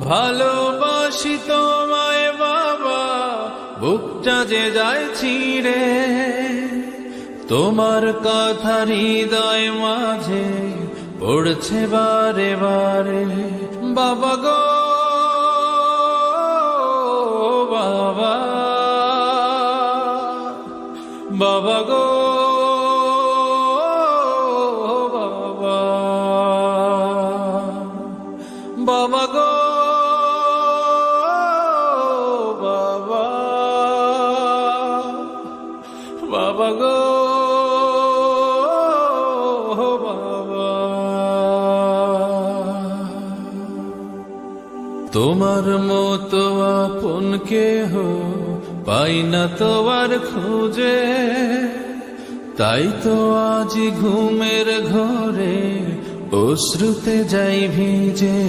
ভালোবাসি তোমায় বাবা, বুকটা যে যায় ছিঁড়ে, তোমার কথা হৃদয় মাঝে পড়ছে বারে বারে। বাবা গো বাবা, বাবা গো বাবা, বাবা গো বাবা, বাবা গো বাবা। তোমার মতো আপন কেহ পাই না তো আর খুঁজে, তাই তো আজ ঘুমের ঘরে অশ্রুতে যাই ভিজে।